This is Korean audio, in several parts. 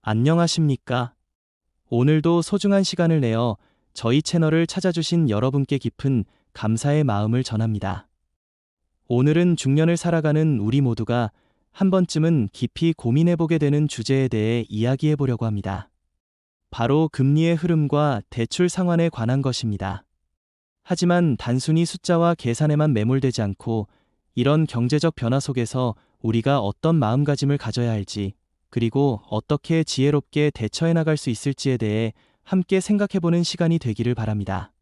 안녕하십니까? 오늘도 소중한 시간을 내어 저희 채널을 찾아주신 여러분께 깊은 감사의 마음을 전합니다. 오늘은 중년을 살아가는 우리 모두가 한 번쯤은 깊이 고민해보게 되는 주제에 대해 이야기해 보려고 합니다. 바로 금리의 흐름과 대출 상환에 관한 것입니다. 하지만 단순히 숫자와 계산에만 매몰되지 않고 이런 경제적 변화 속에서 우리가 어떤 마음가짐을 가져야 할지, 그리고 어떻게 지혜롭게 대처해 나갈 수 있을지에 대해 함께 생각해보는 시간이 되기를 바랍니다.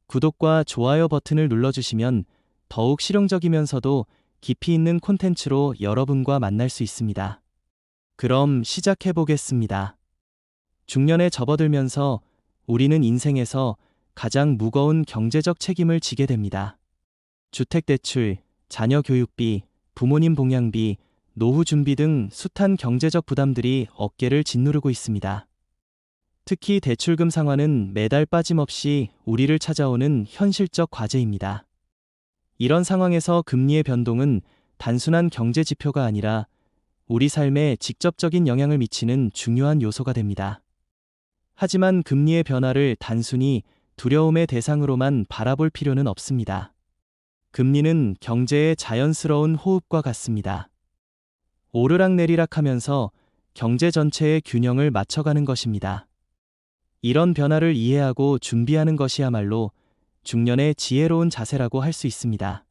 구독과 좋아요 버튼을 눌러주시면 더욱 실용적이면서도 깊이 있는 콘텐츠로 여러분과 만날 수 있습니다. 그럼 시작해보겠습니다. 중년에 접어들면서 우리는 인생에서 가장 무거운 경제적 책임을 지게 됩니다. 주택대출, 자녀 교육비, 부모님 봉양비, 노후 준비 등 숱한 경제적 부담들이 어깨를 짓누르고 있습니다. 특히 대출금 상환은 매달 빠짐없이 우리를 찾아오는 현실적 과제입니다. 이런 상황에서 금리의 변동은 단순한 경제 지표가 아니라 우리 삶에 직접적인 영향을 미치는 중요한 요소가 됩니다. 하지만 금리의 변화를 단순히 두려움의 대상으로만 바라볼 필요는 없습니다. 금리는 경제의 자연스러운 호흡과 같습니다. 오르락내리락 하면서 경제 전체의 균형을 맞춰가는 것입니다. 이런 변화를 이해하고 준비하는 것이야말로 중년의 지혜로운 자세라고 할 수 있습니다.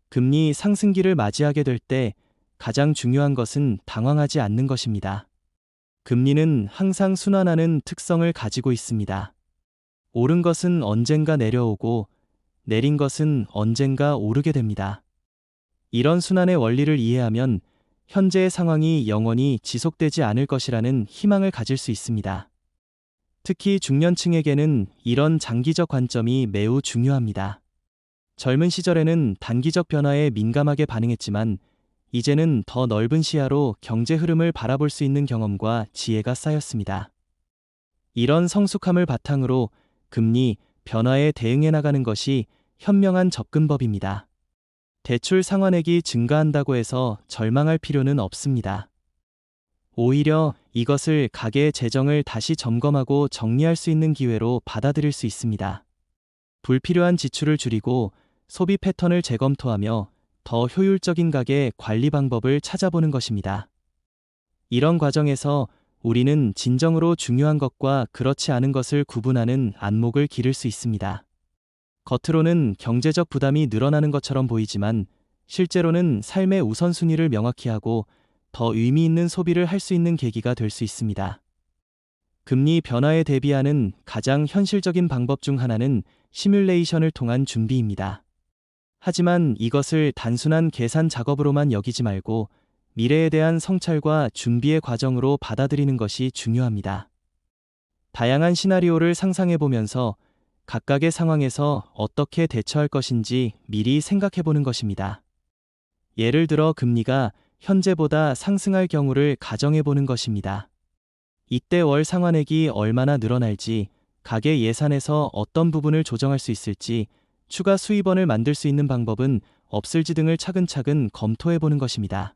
금리 상승기를 맞이하게 될 때 가장 중요한 것은 당황하지 않는 것입니다. 금리는 항상 순환하는 특성을 가지고 있습니다. 오른 것은 언젠가 내려오고 내린 것은 언젠가 오르게 됩니다. 이런 순환의 원리를 이해하면 현재의 상황이 영원히 지속되지 않을 것이라는 희망을 가질 수 있습니다. 특히 중년층에게는 이런 장기적 관점이 매우 중요합니다. 젊은 시절에는 단기적 변화에 민감하게 반응했지만 이제는 더 넓은 시야로 경제 흐름을 바라볼 수 있는 경험과 지혜가 쌓였습니다. 이런 성숙함을 바탕으로 금리 변화에 대응해 나가는 것이 현명한 접근법입니다. 대출 상환액이 증가한다고 해서 절망할 필요는 없습니다. 오히려 이것을 가계의 재정을 다시 점검하고 정리할 수 있는 기회로 받아들일 수 있습니다. 불필요한 지출을 줄이고 소비 패턴을 재검토하며 더 효율적인 가계 관리 방법을 찾아보는 것입니다. 이런 과정에서 우리는 진정으로 중요한 것과 그렇지 않은 것을 구분하는 안목을 기를 수 있습니다. 겉으로는 경제적 부담이 늘어나는 것처럼 보이지만 실제로는 삶의 우선순위를 명확히 하고 더 의미 있는 소비를 할 수 있는 계기가 될 수 있습니다. 금리 변화에 대비하는 가장 현실적인 방법 중 하나는 시뮬레이션을 통한 준비입니다. 하지만 이것을 단순한 계산 작업으로만 여기지 말고 미래에 대한 성찰과 준비의 과정으로 받아들이는 것이 중요합니다. 다양한 시나리오를 상상해 보면서 각각의 상황에서 어떻게 대처할 것인지 미리 생각해 보는 것입니다. 예를 들어 금리가 현재보다 상승할 경우를 가정해 보는 것입니다. 이때 월 상환액이 얼마나 늘어날지, 가계 예산에서 어떤 부분을 조정할 수 있을지, 추가 수입원을 만들 수 있는 방법은 없을지 등을 차근차근 검토해 보는 것입니다.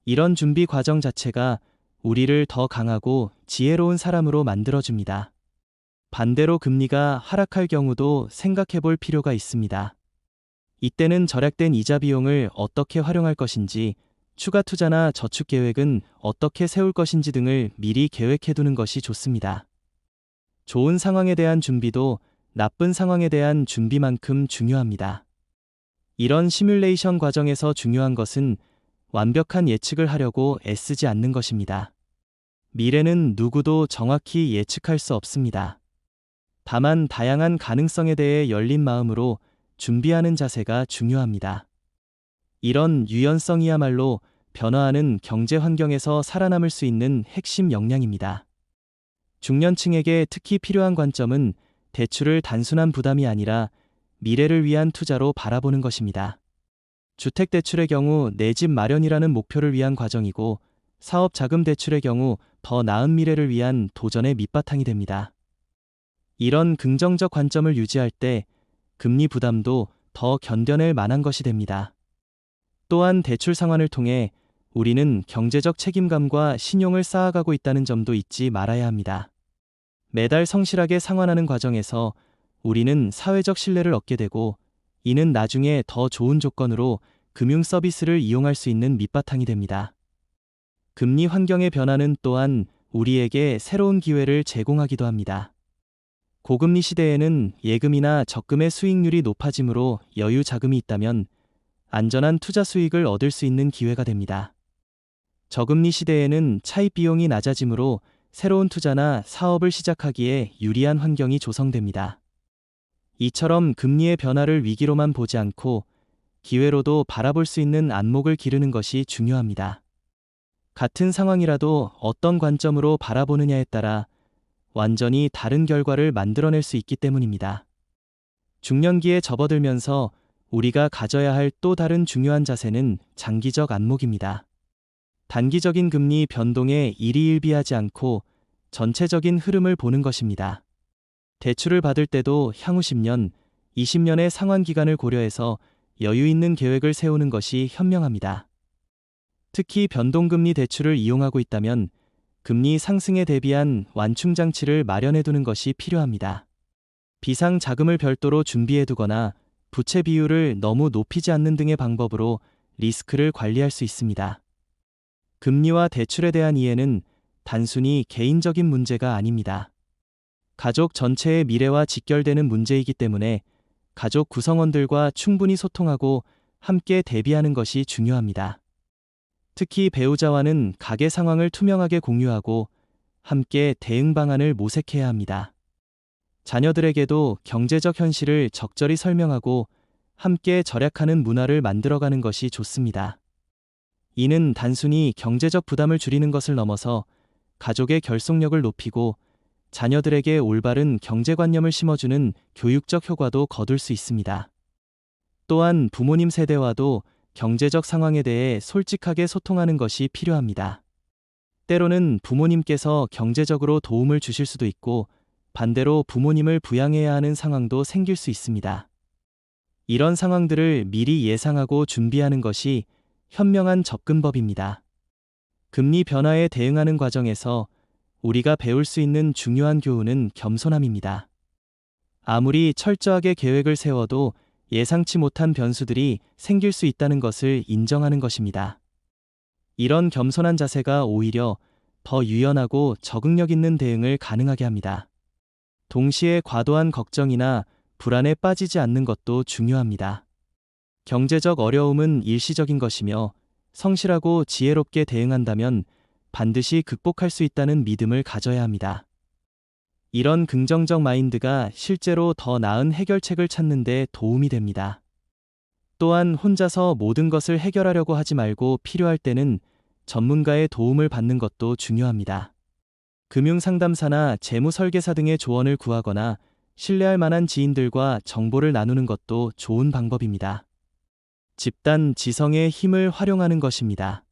이런 준비 과정 자체가 우리를 더 강하고 지혜로운 사람으로 만들어줍니다. 반대로 금리가 하락할 경우도 생각해 볼 필요가 있습니다. 이때는 절약된 이자 비용을 어떻게 활용할 것인지, 추가 투자나 저축 계획은 어떻게 세울 것인지 등을 미리 계획해 두는 것이 좋습니다. 좋은 상황에 대한 준비도 나쁜 상황에 대한 준비만큼 중요합니다. 이런 시뮬레이션 과정에서 중요한 것은 완벽한 예측을 하려고 애쓰지 않는 것입니다. 미래는 누구도 정확히 예측할 수 없습니다. 다만 다양한 가능성에 대해 열린 마음으로 준비하는 자세가 중요합니다. 이런 유연성이야말로 변화하는 경제 환경에서 살아남을 수 있는 핵심 역량입니다. 중년층에게 특히 필요한 관점은 대출을 단순한 부담이 아니라 미래를 위한 투자로 바라보는 것입니다. 주택대출의 경우 내 집 마련이라는 목표를 위한 과정이고, 사업 자금 대출의 경우 더 나은 미래를 위한 도전의 밑바탕이 됩니다. 이런 긍정적 관점을 유지할 때 금리 부담도 더 견뎌낼 만한 것이 됩니다. 또한 대출 상환을 통해 우리는 경제적 책임감과 신용을 쌓아가고 있다는 점도 잊지 말아야 합니다. 매달 성실하게 상환하는 과정에서 우리는 사회적 신뢰를 얻게 되고, 이는 나중에 더 좋은 조건으로 금융 서비스를 이용할 수 있는 밑바탕이 됩니다. 금리 환경의 변화는 또한 우리에게 새로운 기회를 제공하기도 합니다. 고금리 시대에는 예금이나 적금의 수익률이 높아지므로 여유 자금이 있다면 안전한 투자 수익을 얻을 수 있는 기회가 됩니다. 저금리 시대에는 차입 비용이 낮아지므로 새로운 투자나 사업을 시작하기에 유리한 환경이 조성됩니다. 이처럼 금리의 변화를 위기로만 보지 않고 기회로도 바라볼 수 있는 안목을 기르는 것이 중요합니다. 같은 상황이라도 어떤 관점으로 바라보느냐에 따라 완전히 다른 결과를 만들어낼 수 있기 때문입니다. 중년기에 접어들면서 우리가 가져야 할 또 다른 중요한 자세는 장기적 안목입니다. 단기적인 금리 변동에 일희일비하지 않고 전체적인 흐름을 보는 것입니다. 대출을 받을 때도 향후 10년, 20년의 상환 기간을 고려해서 여유 있는 계획을 세우는 것이 현명합니다. 특히 변동금리 대출을 이용하고 있다면 금리 상승에 대비한 완충 장치를 마련해 두는 것이 필요합니다. 비상 자금을 별도로 준비해 두거나 부채 비율을 너무 높이지 않는 등의 방법으로 리스크를 관리할 수 있습니다. 금리와 대출에 대한 이해는 단순히 개인적인 문제가 아닙니다. 가족 전체의 미래와 직결되는 문제이기 때문에 가족 구성원들과 충분히 소통하고 함께 대비하는 것이 중요합니다. 특히 배우자와는 가계 상황을 투명하게 공유하고 함께 대응 방안을 모색해야 합니다. 자녀들에게도 경제적 현실을 적절히 설명하고 함께 절약하는 문화를 만들어가는 것이 좋습니다. 이는 단순히 경제적 부담을 줄이는 것을 넘어서 가족의 결속력을 높이고 자녀들에게 올바른 경제관념을 심어주는 교육적 효과도 거둘 수 있습니다. 또한 부모님 세대와도 경제적 상황에 대해 솔직하게 소통하는 것이 필요합니다. 때로는 부모님께서 경제적으로 도움을 주실 수도 있고 반대로 부모님을 부양해야 하는 상황도 생길 수 있습니다. 이런 상황들을 미리 예상하고 준비하는 것이 현명한 접근법입니다. 금리 변화에 대응하는 과정에서 우리가 배울 수 있는 중요한 교훈은 겸손함입니다. 아무리 철저하게 계획을 세워도 예상치 못한 변수들이 생길 수 있다는 것을 인정하는 것입니다. 이런 겸손한 자세가 오히려 더 유연하고 적응력 있는 대응을 가능하게 합니다. 동시에 과도한 걱정이나 불안에 빠지지 않는 것도 중요합니다. 경제적 어려움은 일시적인 것이며 성실하고 지혜롭게 대응한다면 반드시 극복할 수 있다는 믿음을 가져야 합니다. 이런 긍정적 마인드가 실제로 더 나은 해결책을 찾는 데 도움이 됩니다. 또한 혼자서 모든 것을 해결하려고 하지 말고 필요할 때는 전문가의 도움을 받는 것도 중요합니다. 금융상담사나 재무설계사 등의 조언을 구하거나 신뢰할 만한 지인들과 정보를 나누는 것도 좋은 방법입니다. 집단 지성의 힘을 활용하는 것입니다.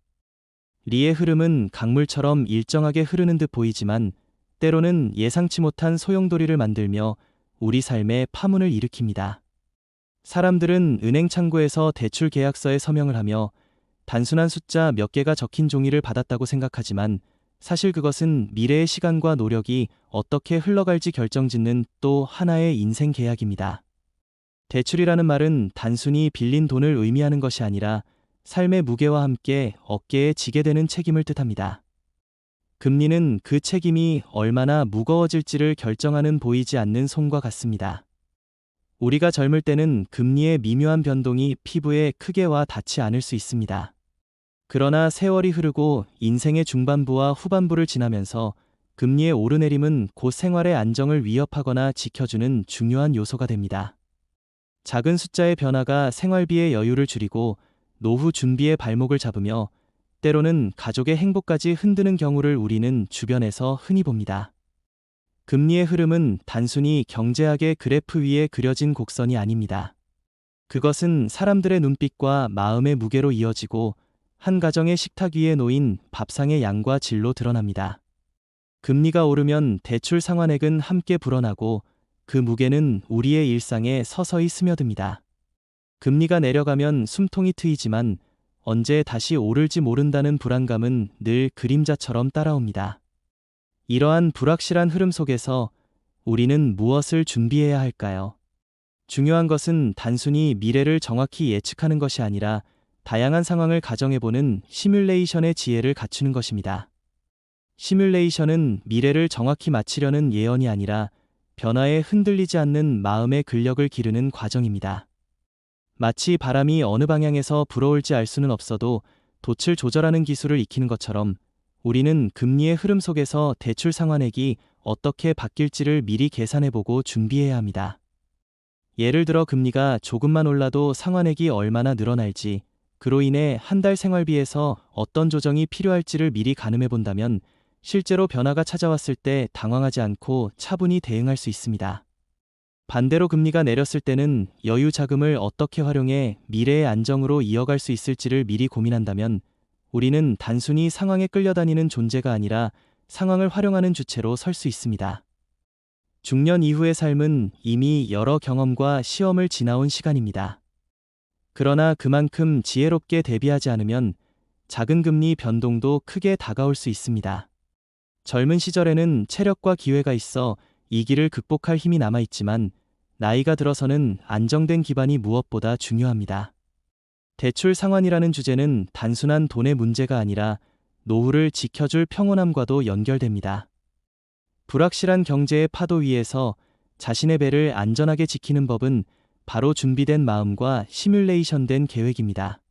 리의 흐름은 강물처럼 일정하게 흐르는 듯 보이지만 때로는 예상치 못한 소용돌이를 만들며 우리 삶에 파문을 일으킵니다. 사람들은 은행 창구에서 대출 계약서에 서명을 하며 단순한 숫자 몇 개가 적힌 종이를 받았다고 생각하지만 사실 그것은 미래의 시간과 노력이 어떻게 흘러갈지 결정짓는 또 하나의 인생 계약입니다. 대출이라는 말은 단순히 빌린 돈을 의미하는 것이 아니라 삶의 무게와 함께 어깨에 지게 되는 책임을 뜻합니다. 금리는 그 책임이 얼마나 무거워질지를 결정하는 보이지 않는 손과 같습니다. 우리가 젊을 때는 금리의 미묘한 변동이 피부에 크게 와 닿지 않을 수 있습니다. 그러나 세월이 흐르고 인생의 중반부와 후반부를 지나면서 금리의 오르내림은 곧 생활의 안정을 위협하거나 지켜주는 중요한 요소가 됩니다. 작은 숫자의 변화가 생활비의 여유를 줄이고 노후 준비의 발목을 잡으며 때로는 가족의 행복까지 흔드는 경우를 우리는 주변에서 흔히 봅니다. 금리의 흐름은 단순히 경제학의 그래프 위에 그려진 곡선이 아닙니다. 그것은 사람들의 눈빛과 마음의 무게로 이어지고 한 가정의 식탁 위에 놓인 밥상의 양과 질로 드러납니다. 금리가 오르면 대출 상환액은 함께 불어나고 그 무게는 우리의 일상에 서서히 스며듭니다. 금리가 내려가면 숨통이 트이지만 언제 다시 오를지 모른다는 불안감은 늘 그림자처럼 따라옵니다. 이러한 불확실한 흐름 속에서 우리는 무엇을 준비해야 할까요? 중요한 것은 단순히 미래를 정확히 예측하는 것이 아니라 다양한 상황을 가정해보는 시뮬레이션의 지혜를 갖추는 것입니다. 시뮬레이션은 미래를 정확히 맞히려는 예언이 아니라 변화에 흔들리지 않는 마음의 근력을 기르는 과정입니다. 마치 바람이 어느 방향에서 불어올지 알 수는 없어도 돛을 조절하는 기술을 익히는 것처럼 우리는 금리의 흐름 속에서 대출 상환액이 어떻게 바뀔지를 미리 계산해보고 준비해야 합니다. 예를 들어 금리가 조금만 올라도 상환액이 얼마나 늘어날지, 그로 인해 한 달 생활비에서 어떤 조정이 필요할지를 미리 가늠해본다면 실제로 변화가 찾아왔을 때 당황하지 않고 차분히 대응할 수 있습니다. 반대로 금리가 내렸을 때는 여유 자금을 어떻게 활용해 미래의 안정으로 이어갈 수 있을지를 미리 고민한다면 우리는 단순히 상황에 끌려다니는 존재가 아니라 상황을 활용하는 주체로 설 수 있습니다. 중년 이후의 삶은 이미 여러 경험과 시험을 지나온 시간입니다. 그러나 그만큼 지혜롭게 대비하지 않으면 작은 금리 변동도 크게 다가올 수 있습니다. 젊은 시절에는 체력과 기회가 있어 이 길을 극복할 힘이 남아있지만 나이가 들어서는 안정된 기반이 무엇보다 중요합니다. 대출 상환이라는 주제는 단순한 돈의 문제가 아니라 노후를 지켜줄 평온함과도 연결됩니다. 불확실한 경제의 파도 위에서 자신의 배를 안전하게 지키는 법은 바로 준비된 마음과 시뮬레이션된 계획입니다.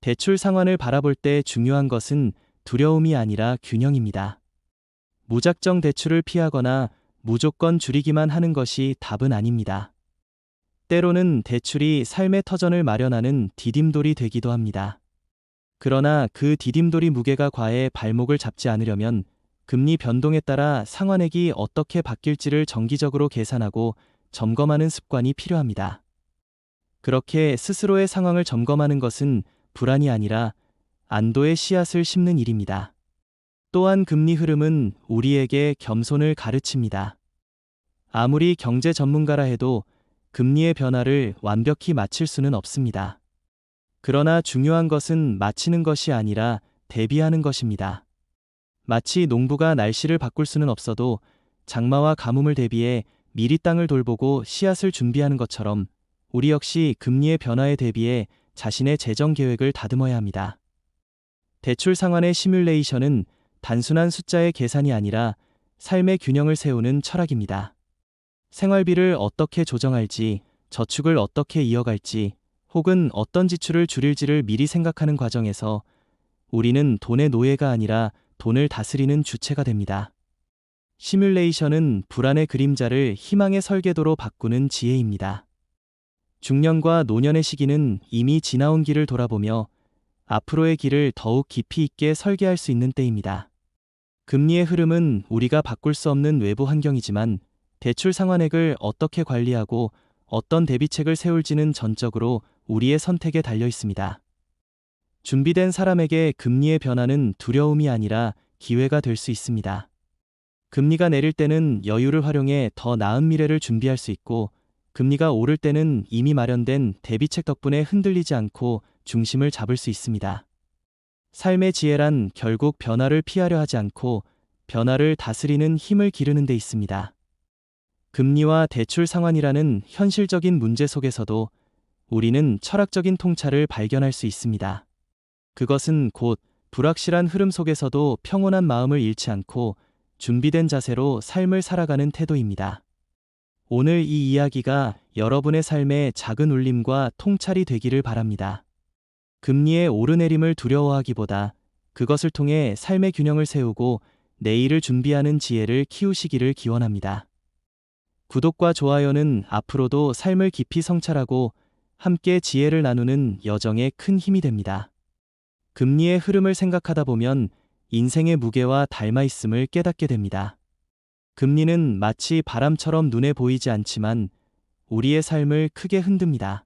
대출 상환을 바라볼 때 중요한 것은 두려움이 아니라 균형입니다. 무작정 대출을 피하거나 무조건 줄이기만 하는 것이 답은 아닙니다. 때로는 대출이 삶의 터전을 마련하는 디딤돌이 되기도 합니다. 그러나 그 디딤돌이 무게가 과해 발목을 잡지 않으려면 금리 변동에 따라 상환액이 어떻게 바뀔지를 정기적으로 계산하고 점검하는 습관이 필요합니다. 그렇게 스스로의 상황을 점검하는 것은 불안이 아니라 안도의 씨앗을 심는 일입니다. 또한 금리 흐름은 우리에게 겸손을 가르칩니다. 아무리 경제 전문가라 해도 금리의 변화를 완벽히 맞힐 수는 없습니다. 그러나 중요한 것은 맞히는 것이 아니라 대비하는 것입니다. 마치 농부가 날씨를 바꿀 수는 없어도 장마와 가뭄을 대비해 미리 땅을 돌보고 씨앗을 준비하는 것처럼 우리 역시 금리의 변화에 대비해 자신의 재정 계획을 다듬어야 합니다. 대출 상환의 시뮬레이션은 단순한 숫자의 계산이 아니라 삶의 균형을 세우는 철학입니다. 생활비를 어떻게 조정할지, 저축을 어떻게 이어갈지, 혹은 어떤 지출을 줄일지를 미리 생각하는 과정에서 우리는 돈의 노예가 아니라 돈을 다스리는 주체가 됩니다. 시뮬레이션은 불안의 그림자를 희망의 설계도로 바꾸는 지혜입니다. 중년과 노년의 시기는 이미 지나온 길을 돌아보며 앞으로의 길을 더욱 깊이 있게 설계할 수 있는 때입니다. 금리의 흐름은 우리가 바꿀 수 없는 외부 환경이지만 대출 상환액을 어떻게 관리하고 어떤 대비책을 세울지는 전적으로 우리의 선택에 달려 있습니다. 준비된 사람에게 금리의 변화는 두려움이 아니라 기회가 될 수 있습니다. 금리가 내릴 때는 여유를 활용해 더 나은 미래를 준비할 수 있고, 금리가 오를 때는 이미 마련된 대비책 덕분에 흔들리지 않고 중심을 잡을 수 있습니다. 삶의 지혜란 결국 변화를 피하려 하지 않고 변화를 다스리는 힘을 기르는 데 있습니다. 금리와 대출 상환이라는 현실적인 문제 속에서도 우리는 철학적인 통찰을 발견할 수 있습니다. 그것은 곧 불확실한 흐름 속에서도 평온한 마음을 잃지 않고 준비된 자세로 삶을 살아가는 태도입니다. 오늘 이 이야기가 여러분의 삶의 작은 울림과 통찰이 되기를 바랍니다. 금리의 오르내림을 두려워하기보다 그것을 통해 삶의 균형을 세우고 내일을 준비하는 지혜를 키우시기를 기원합니다. 구독과 좋아요는 앞으로도 삶을 깊이 성찰하고 함께 지혜를 나누는 여정에 큰 힘이 됩니다. 금리의 흐름을 생각하다 보면 인생의 무게와 닮아 있음을 깨닫게 됩니다. 금리는 마치 바람처럼 눈에 보이지 않지만 우리의 삶을 크게 흔듭니다.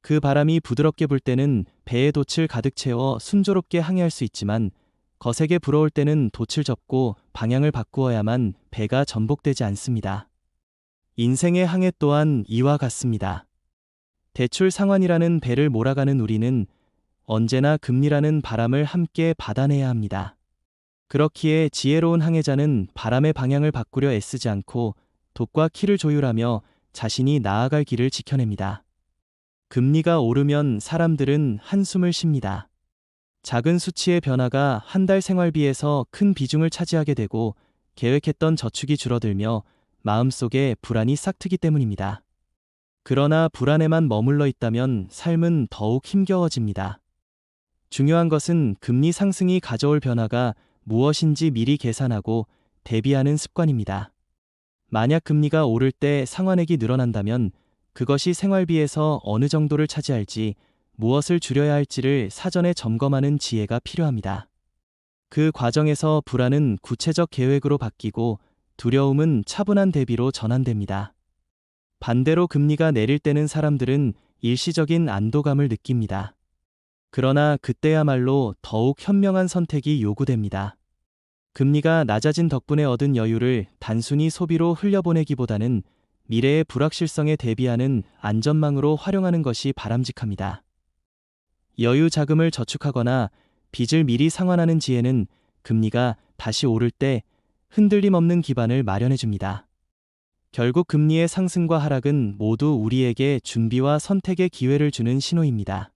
그 바람이 부드럽게 불 때는 배에 돛을 가득 채워 순조롭게 항해할 수 있지만 거세게 불어올 때는 돛을 접고 방향을 바꾸어야만 배가 전복되지 않습니다. 인생의 항해 또한 이와 같습니다. 대출 상환이라는 배를 몰아가는 우리는 언제나 금리라는 바람을 함께 받아내야 합니다. 그렇기에 지혜로운 항해자는 바람의 방향을 바꾸려 애쓰지 않고 돛과 키를 조율하며 자신이 나아갈 길을 지켜냅니다. 금리가 오르면 사람들은 한숨을 쉽니다. 작은 수치의 변화가 한 달 생활비에서 큰 비중을 차지하게 되고 계획했던 저축이 줄어들며 마음속에 불안이 싹트기 때문입니다. 그러나 불안에만 머물러 있다면 삶은 더욱 힘겨워집니다. 중요한 것은 금리 상승이 가져올 변화가 무엇인지 미리 계산하고 대비하는 습관입니다. 만약 금리가 오를 때 상환액이 늘어난다면 그것이 생활비에서 어느 정도를 차지할지, 무엇을 줄여야 할지를 사전에 점검하는 지혜가 필요합니다. 그 과정에서 불안은 구체적 계획으로 바뀌고 두려움은 차분한 대비로 전환됩니다. 반대로 금리가 내릴 때는 사람들은 일시적인 안도감을 느낍니다. 그러나 그때야말로 더욱 현명한 선택이 요구됩니다. 금리가 낮아진 덕분에 얻은 여유를 단순히 소비로 흘려보내기보다는 미래의 불확실성에 대비하는 안전망으로 활용하는 것이 바람직합니다. 여유 자금을 저축하거나 빚을 미리 상환하는 지혜는 금리가 다시 오를 때 흔들림 없는 기반을 마련해 줍니다. 결국 금리의 상승과 하락은 모두 우리에게 준비와 선택의 기회를 주는 신호입니다.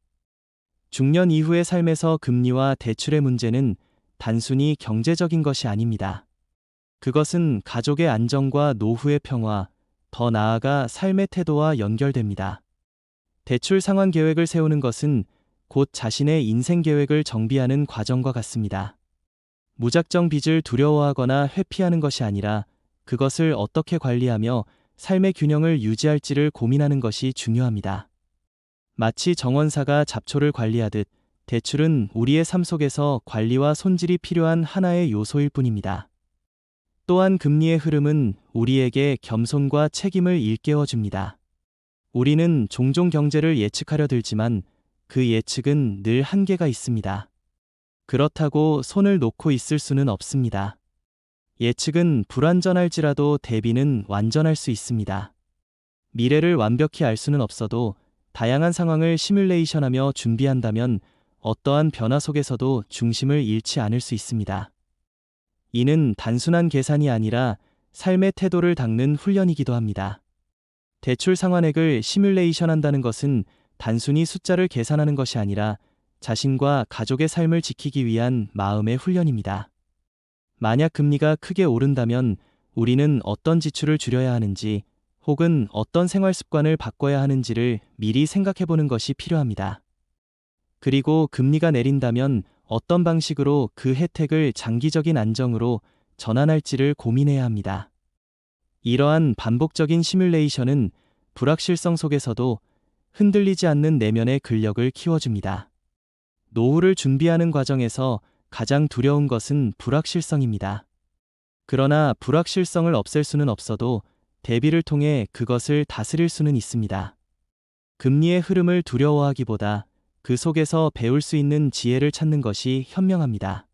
중년 이후의 삶에서 금리와 대출의 문제는 단순히 경제적인 것이 아닙니다. 그것은 가족의 안정과 노후의 평화, 더 나아가 삶의 태도와 연결됩니다. 대출 상환 계획을 세우는 것은 곧 자신의 인생 계획을 정비하는 과정과 같습니다. 무작정 빚을 두려워하거나 회피하는 것이 아니라 그것을 어떻게 관리하며 삶의 균형을 유지할지를 고민하는 것이 중요합니다. 마치 정원사가 잡초를 관리하듯 대출은 우리의 삶 속에서 관리와 손질이 필요한 하나의 요소일 뿐입니다. 또한 금리의 흐름은 우리에게 겸손과 책임을 일깨워 줍니다. 우리는 종종 경제를 예측하려 들지만 그 예측은 늘 한계가 있습니다. 그렇다고 손을 놓고 있을 수는 없습니다. 예측은 불완전할지라도 대비는 완전할 수 있습니다. 미래를 완벽히 알 수는 없어도 다양한 상황을 시뮬레이션하며 준비한다면 어떠한 변화 속에서도 중심을 잃지 않을 수 있습니다. 이는 단순한 계산이 아니라 삶의 태도를 닦는 훈련이기도 합니다. 대출 상환액을 시뮬레이션한다는 것은 단순히 숫자를 계산하는 것이 아니라 자신과 가족의 삶을 지키기 위한 마음의 훈련입니다. 만약 금리가 크게 오른다면 우리는 어떤 지출을 줄여야 하는지 혹은 어떤 생활 습관을 바꿔야 하는지를 미리 생각해보는 것이 필요합니다. 그리고 금리가 내린다면 어떤 방식으로 그 혜택을 장기적인 안정으로 전환할지를 고민해야 합니다. 이러한 반복적인 시뮬레이션은 불확실성 속에서도 흔들리지 않는 내면의 근력을 키워줍니다. 노후를 준비하는 과정에서 가장 두려운 것은 불확실성입니다. 그러나 불확실성을 없앨 수는 없어도 대비를 통해 그것을 다스릴 수는 있습니다. 금리의 흐름을 두려워하기보다 그 속에서 배울 수 있는 지혜를 찾는 것이 현명합니다.